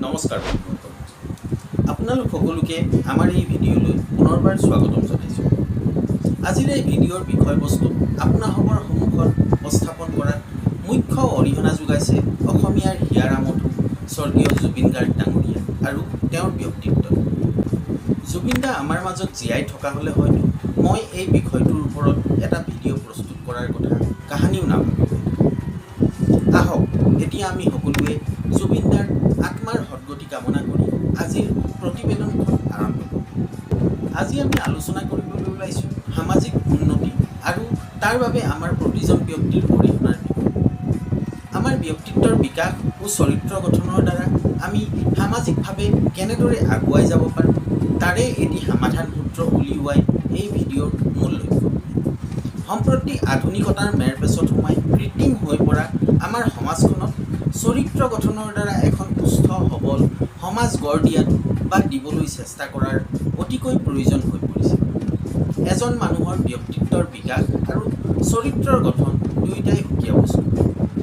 নমস্কাৰ বন্ধুসকল, আপোনালোক সকলোকে আমাৰ এই ভিডিঅ'লৈ পুনৰবাৰ স্বাগতম জনাইছোঁ। আজিৰ এই ভিডিঅ'ৰ বিষয়বস্তু আপোনালোকৰ সন্মুখত উপস্থাপন কৰাত মুখ্য অৰিহণা যোগাইছে অসমীয়াৰ হিয়াৰামঠু স্বৰ্গীয় জুবিন গাৰ্গ ডাঙৰীয়া আৰু তেওঁৰ ব্যক্তিত্ব। জুবিন দা আমাৰ মাজত জীয়াই থকা হ'লে হয়তো মই এই বিষয়টোৰ ওপৰত এটা ভিডিঅ' প্ৰস্তুত কৰাৰ কথা কাহানিও নাভাবিলোঁ। আহক এতিয়া আমি সকলোৱে জুবিন দাৰ আত্মাৰ সদ্গতি কামনা কৰি আজিৰ প্ৰতিবেদনখন আৰম্ভ কৰোঁ। আজি আমি আলোচনা কৰিবলৈ ওলাইছোঁ সামাজিক উন্নতি আৰু তাৰ বাবে আমাৰ প্ৰতিজন ব্যক্তিৰ অৰিহণাৰ বিষয়ে। আমাৰ ব্যক্তিত্বৰ বিকাশ ও চৰিত্ৰ গঠনৰ দ্বাৰা আমি সামাজিকভাৱে কেনেদৰে আগুৱাই যাব পাৰোঁ তাৰে এটি সমাধান সূত্ৰ উলিওৱাই এই ভিডিঅ'ৰ মূল লক্ষ্য। সম্প্ৰতি আধুনিকতাৰ মেৰপেচত সোমাই কৃত্ৰিম হৈ পৰা আমাৰ সমাজখনত চৰিত্ৰ গঠনৰ দ্বাৰা এখন সুস্থ সবল সমাজ গঢ় দিয়াটো বা দিবলৈ চেষ্টা কৰাৰ অতিকৈ প্ৰয়োজন হৈ পৰিছে। এজন মানুহৰ ব্যক্তিত্বৰ বিকাশ আৰু চৰিত্ৰৰ গঠন দুয়োটাই সুকীয়া বস্তু।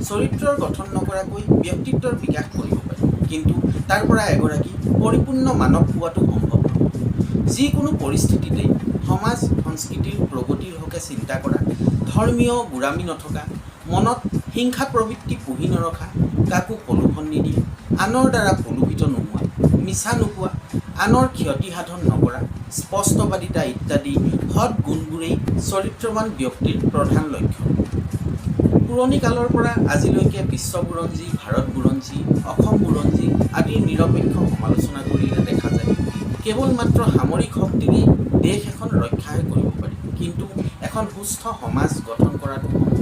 চৰিত্ৰৰ গঠন নকৰাকৈ ব্যক্তিত্বৰ বিকাশ কৰিব পাৰি, কিন্তু তাৰ পৰা এগৰাকী পৰিপূৰ্ণ মানৱ হোৱাটো সম্ভৱ নহয়। যিকোনো পৰিস্থিতিতে সমাজ সংস্কৃতিৰ প্ৰগতিৰ হকে চিন্তা কৰা, ধৰ্মীয় গোড়ামী নথকা, মনত হিংসা প্ৰবৃত্তি পুহি নৰখা, কাকো প্ৰলোভন নিদিয়ে, আনৰ দ্বাৰা প্ৰলোভিত নোহোৱা, মিছা নোকোৱা, আনৰ ক্ষতি সাধন নকৰা, স্পষ্টবাদিতা ইত্যাদি সৎ গুণবোৰেই চৰিত্ৰৱান ব্যক্তিৰ প্ৰধান লক্ষ্য। পুৰণি কালৰ পৰা আজিলৈকে বিশ্ব বুৰঞ্জী, ভাৰত বুৰঞ্জী, অসম বুৰঞ্জী আদিৰ নিৰপেক্ষ সমালোচনা কৰিলে দেখা যায় কেৱল মাত্ৰ সামৰিক শক্তিৰেই দেশ এখন ৰক্ষাহে কৰিব পাৰি, কিন্তু এখন সুস্থ সমাজ গঠন কৰাটো সম্ভৱ।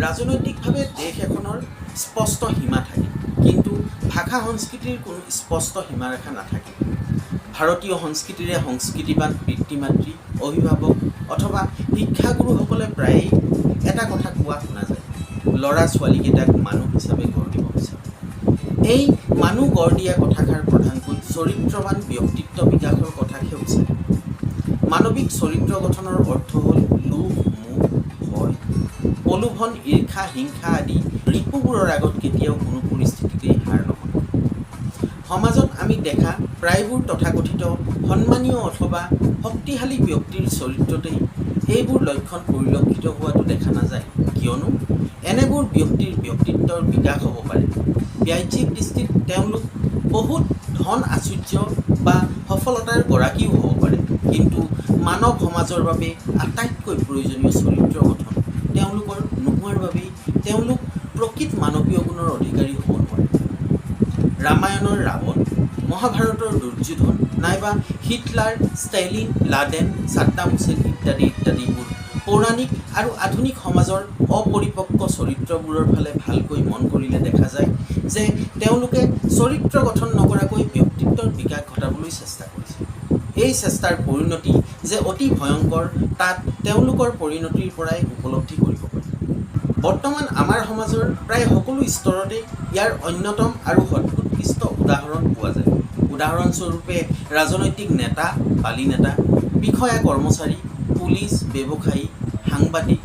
ৰাজনৈতিকভাৱে দেশ এখনৰ স্পষ্ট সীমা থাকে, কিন্তু ভাষা সংস্কৃতিৰ কোনো স্পষ্ট সীমাৰেখা নাথাকে। ভাৰতীয় সংস্কৃতিৰে সংস্কৃতিবান পিতৃ মাতৃ, অভিভাৱক অথবা শিক্ষাগুৰুসকলে প্ৰায়েই এটা কথা কোৱা শুনা যায়, ল'ৰা ছোৱালীকেইটাক মানুহ হিচাপে গঢ় দিব বিচাৰে। এই মানুহ গঢ় দিয়া কথাষাৰ প্ৰধানকৈ চৰিত্ৰৱান ব্যক্তিত্ব বিকাশৰ কথাহে উচ্চাৰে। মানৱিক চৰিত্ৰ গঠনৰ অৰ্থ হ'ল লোভ, মোহ, ভয়, প্ৰলোভন, ঈৰ্ষা, হিংসা আদি ৰিপুবোৰৰ আগত কেতিয়াও কোনো পৰিস্থিতিতেই হাৰ নহয়। সমাজত আমি দেখা প্ৰায়বোৰ তথাকথিত সন্মানীয় অথবা শক্তিশালী ব্যক্তিৰ চৰিত্ৰতেই এইবোৰ লক্ষণ পৰিলক্ষিত হোৱাটো দেখা নাযায়, কিয়নো এনেবোৰ ব্যক্তিৰ ব্যক্তিত্বৰ বিকাশ হ'ব পাৰে। বাহ্যিক দৃষ্টিত তেওঁলোক বহুত ধন আশ্চৰ্য বা সফলতাৰ গৰাকীও হ'ব পাৰে, কিন্তু মানৱ সমাজৰ বাবে আটাইতকৈ প্ৰয়োজনীয় চৰিত্ৰ গঠন তেওঁলোকৰ নোহোৱাৰ বাবেই তেওঁলোক প্ৰকৃত মানৱীয় গুণৰ অধিকাৰী হ'ব নোৱাৰে। ৰামায়ণৰ ৰাৱণ, মহাভাৰতৰ দুৰ্যোধন নাইবা Hitler, Stalin, Laden, Saddam Hussain ইত্যাদিবোৰ পৌৰাণিক আৰু আধুনিক সমাজৰ অপৰিপক্ক চৰিত্ৰবোৰৰ ফালে ভালকৈ মন কৰিলে দেখা যায় যে তেওঁলোকে চৰিত্ৰ গঠন নকৰাকৈ ব্যক্তিত্বৰ বিকাশ ঘটাবলৈ চেষ্টা কৰিছে। এই চেষ্টাৰ পৰিণতি যে অতি ভয়ংকৰ তাত তেওঁলোকৰ পৰিণতিৰ পৰাই উপলব্ধি কৰিব পাৰি। বৰ্তমান আমাৰ সমাজৰ প্ৰায় সকলো স্তৰতে ইয়াৰ অন্যতম আৰু সদুৎকৃষ্ট উদাহৰণ পোৱা যায়। উদাহৰণস্বৰূপে ৰাজনৈতিক নেতা, বালি নেতা, বিষয়া কৰ্মচাৰী, পুলিচ, ব্যৱসায়ী, সাংবাদিক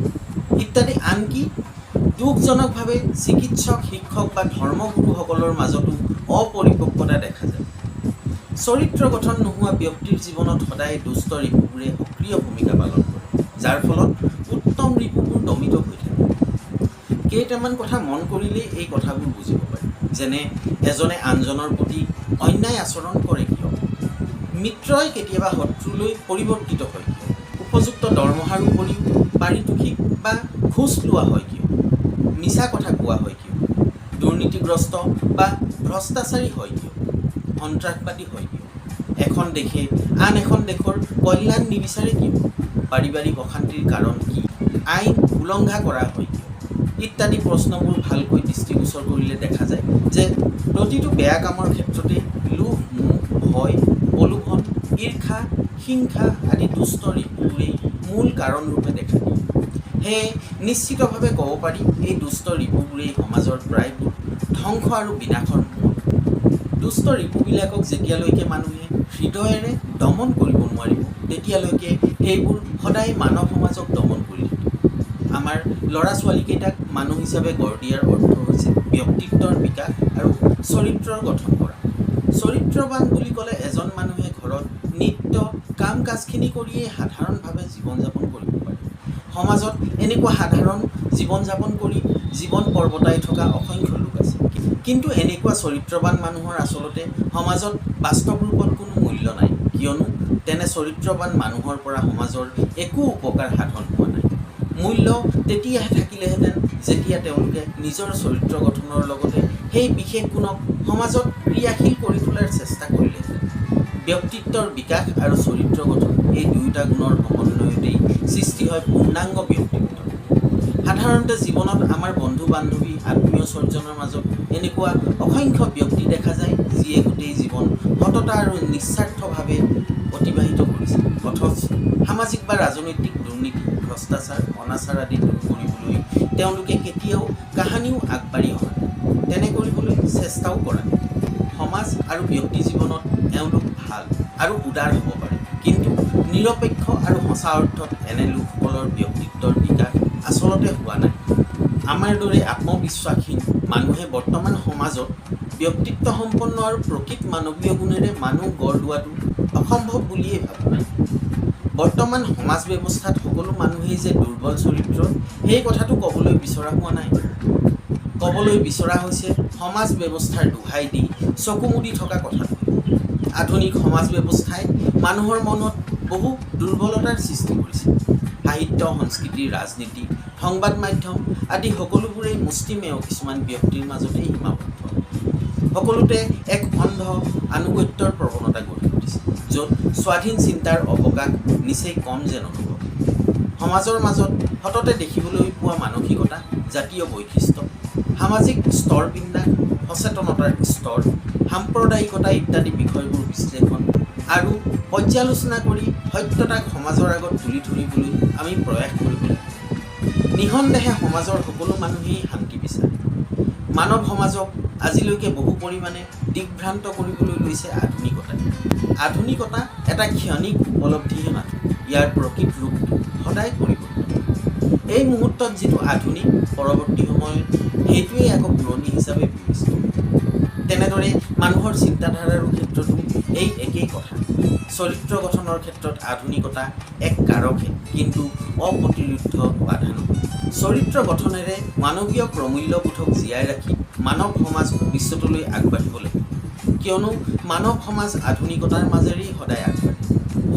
ইত্যাদি, আনকি দুখজনকভাৱে চিকিৎসক, শিক্ষক বা ধৰ্মগুৰুসকলৰ মাজতো অপৰিপক্কতা দেখা যায়। চৰিত্ৰ গঠন নোহোৱা ব্যক্তিৰ জীৱনত সদায় দুষ্ট ৰিপুবোৰে সক্ৰিয় ভূমিকা পালন কৰে, যাৰ ফলত উত্তম ৰিপুবোৰ দমিত হৈ থাকে। কেইটামান কথা মন কৰিলেই এই কথাবোৰ বুজিব পাৰি, যেনে এজনে আনজনৰ প্ৰতি অন্যায় আচৰণ কৰে কিয়, মিত্ৰই কেতিয়াবা শত্ৰুলৈ পৰিৱৰ্তিত হয় কিয়, উপযুক্ত দৰমহাৰ উপৰিও পাৰিতোষিক বা ঘোচ লোৱা হয় কিয়, মিছা কথা কোৱা হয় কিয়, দুৰ্নীতিগ্ৰস্ত বা ভ্ৰষ্টাচাৰী হয় কিয়, সন্ত্ৰাসবাদী হয় কিয়, এখন দেশে আন এখন দেশৰ কল্যাণ নিবিচাৰে কিয়, পাৰিবাৰিক অশান্তিৰ কাৰণ কি, আইন উলংঘা কৰা হয় কিয় ইত্যাদি প্ৰশ্নবোৰ ভালকৈ দৃষ্টিগোচৰ কৰিলে দেখা যায় যে প্ৰতিটো বেয়া কামৰ ক্ষেত্ৰতে লোভ, মোহ, ভয়, প্ৰলোভন, ঈৰ্ষা, হিংসা আদি দুষ্ট ৰিপুবোৰেই মূল কাৰণৰূপে দেখা দিয়ে। সেয়ে নিশ্চিতভাৱে ক'ব পাৰি এই দুষ্ট ৰিপুবোৰেই সমাজৰ প্ৰায়বোৰ ধ্বংস আৰু বিনাশৰ মূল। দুষ্ট ৰিপুবিলাকক যেতিয়ালৈকে মানুহে হৃদয়েৰে দমন কৰিব নোৱাৰিব তেতিয়ালৈকে সেইবোৰ সদায় মানৱ সমাজক দমন কৰি থাকিব। আমাৰ ল'ৰা ছোৱালীকেইটাক মানুহ হিচাপে গঢ় দিয়াৰ অৰ্থ হৈছে ব্যক্তিত্বৰ বিকাশ আৰু চৰিত্ৰৰ গঠন কৰা। চৰিত্ৰবান বুলি ক'লে এজন মানুহে ঘৰত নিত্য কাম কাজখিনি কৰিয়েই সাধাৰণভাৱে জীৱন যাপন কৰিব পাৰে। সমাজত এনেকুৱা সাধাৰণ জীৱন যাপন কৰি জীৱন পৰ্বতাই থকা অসংখ্য লোক আছে। কিন্তু এনেকুৱা চৰিত্ৰবান মানুহৰ আচলতে সমাজত বাস্তৱ ৰূপত কোনো মূল্য নাই, কিয়নো তেনে চৰিত্ৰবান মানুহৰ পৰা সমাজৰ একো উপকাৰ সাধন হোৱা নাই। মূল্য তেতিয়াহে থাকিলেহেঁতেন যেতিয়া তেওঁলোকে নিজৰ চৰিত্ৰ গঠনৰ লগতে সেই বিশেষ গুণক সমাজত ক্ৰিয়াশীল কৰি তোলাৰ চেষ্টা কৰিলেহেঁতেন। ব্যক্তিত্বৰ বিকাশ আৰু চৰিত্ৰ গঠন এই দুয়োটা গুণৰ সমন্বয়তেই সৃষ্টি হয় পূৰ্ণাংগ ব্যক্তিত্ব। সাধাৰণতে জীৱনত আমাৰ বন্ধু বান্ধৱী আত্মীয় স্বজনৰ মাজত এনেকুৱা অসংখ্য ব্যক্তি দেখা যায় যিয়ে গোটেই জীৱন সততা আৰু নিস্বাৰ্থভাৱে অতিবাহিত কৰিছে, অথচ সামাজিক বা ৰাজনৈতিক দুৰ্নীতি, ভ্ৰষ্টাচাৰ, অনাচাৰ আদি দূৰ কৰিবলৈ তেওঁলোকে কেতিয়াও কাহানিও আগবাঢ়ি অহা নাই, তেনে কৰিবলৈ চেষ্টাও কৰা নাই। সমাজ আৰু ব্যক্তি জীৱনত এওঁলোক ভাল আৰু উদাৰ হ'ব পাৰে, কিন্তু নিৰপেক্ষ আৰু সঁচা অৰ্থত এনে লোকসকলৰ ব্যক্তিত্বৰ বিকাশ আচলতে হোৱা নাই। আমাৰ দৰে আত্মবিশ্বাসহীন মানুহে বৰ্তমান সমাজত ব্যক্তিত্ব সম্পন্ন আৰু প্ৰকৃত মানৱীয় গুণেৰে মানুহ গঢ় লোৱাটো অসম্ভৱ বুলিয়েই ভাবোঁ। বৰ্তমান সমাজ ব্যৱস্থাত সকলো মানুহেই যে দুৰ্বল চৰিত্ৰ সেই কথাটো ক'বলৈ বিচৰা হোৱা নাই। ক'বলৈ বিচৰা হৈছে সমাজ ব্যৱস্থাৰ দোহাই দি চকু মুদি থকা কথাটো। আধুনিক সমাজ ব্যৱস্থাই মানুহৰ মনত বহু দুৰ্বলতাৰ সৃষ্টি কৰিছে। সাহিত্য, সংস্কৃতি, ৰাজনীতি, সংবাদ মাধ্যম আদি সকলোবোৰেই মুষ্টিমেয় কিছুমান ব্যক্তিৰ মাজতেই সীমাবদ্ধ। সকলোতে এক অন্ধ আনুগত্যৰ প্ৰৱণতা গঢ়ি উঠিছে, য'ত স্বাধীন চিন্তাৰ অৱকাশ নিচেই কম যেন অনুভৱ। সমাজৰ মাজত সততে দেখিবলৈ পোৱা মানসিকতা, জাতীয় বৈশিষ্ট্য, সামাজিক স্তৰ বিন্যাস, সচেতনতাৰ স্তৰ, সাম্প্ৰদায়িকতা ইত্যাদি বিষয়বোৰ বিশ্লেষণ আৰু পৰ্যালোচনা কৰি সত্যতাক সমাজৰ আগত তুলি ধৰিবলৈ আমি প্ৰয়াস কৰিব লাগিব। নিঃসন্দেহে সমাজৰ সকলো মানুহেই শান্তি বিচাৰে। মানৱ সমাজক আজিলৈকে বহু পৰিমাণে দিগ্ভ্ৰান্ত কৰিবলৈ লৈছে আধুনিকতাই। আধুনিকতা এটা ক্ষণিক উপলব্ধিহে মাথো, ইয়াৰ প্ৰকৃত ৰূপটো সদায় পৰিৱৰ্তন। এই মুহূৰ্তত যিটো আধুনিক, পৰৱৰ্তী সময়ত সেইটোৱেই আকৌ পুৰণি হিচাপে বিবেচিত। তেনেদৰে মানুহৰ চিন্তাধাৰাৰো ক্ষেত্ৰতো এই একেই কথা। চৰিত্ৰ গঠনৰ ক্ষেত্ৰত আধুনিকতা এক কাৰকহে, কিন্তু অপ্ৰতিৰোধ্য বাধা নহয়। চৰিত্ৰ গঠনেৰে মানৱীয় প্ৰমূল্যবোধক জীয়াই ৰাখি মানৱ সমাজ ভৱিষ্যতলৈ আগবাঢ়িব লাগিব, কিয়নো মানৱ সমাজ আধুনিকতাৰ মাজেৰেই সদায় আগবাঢ়ে।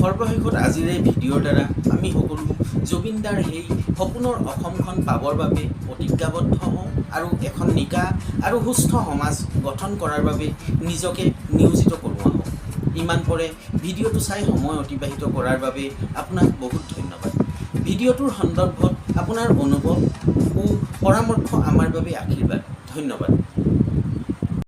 সৰ্বশেষত আজিৰ এই ভিডিঅ'ৰ দ্বাৰা আমি সকলো জুবিনদাৰ সেই সপোনৰ অসমখন পাবৰ বাবে প্ৰতিজ্ঞাবদ্ধ হওঁ আৰু এখন নিকা আৰু সুস্থ সমাজ গঠন কৰাৰ বাবে নিজকে নিয়োজিত কৰোৱা হওঁ। ইমান পৰে ভিডিঅ'টো চাই সময় অতিবাহিত কৰাৰ বাবে আপোনাক বহুত ধন্যবাদ। ভিডিঅ'টোৰ সন্দৰ্ভত আপোনাৰ অনুভৱ ও পৰামৰ্শ আমাৰ বাবে আশীৰ্বাদ। ধন্যবাদ।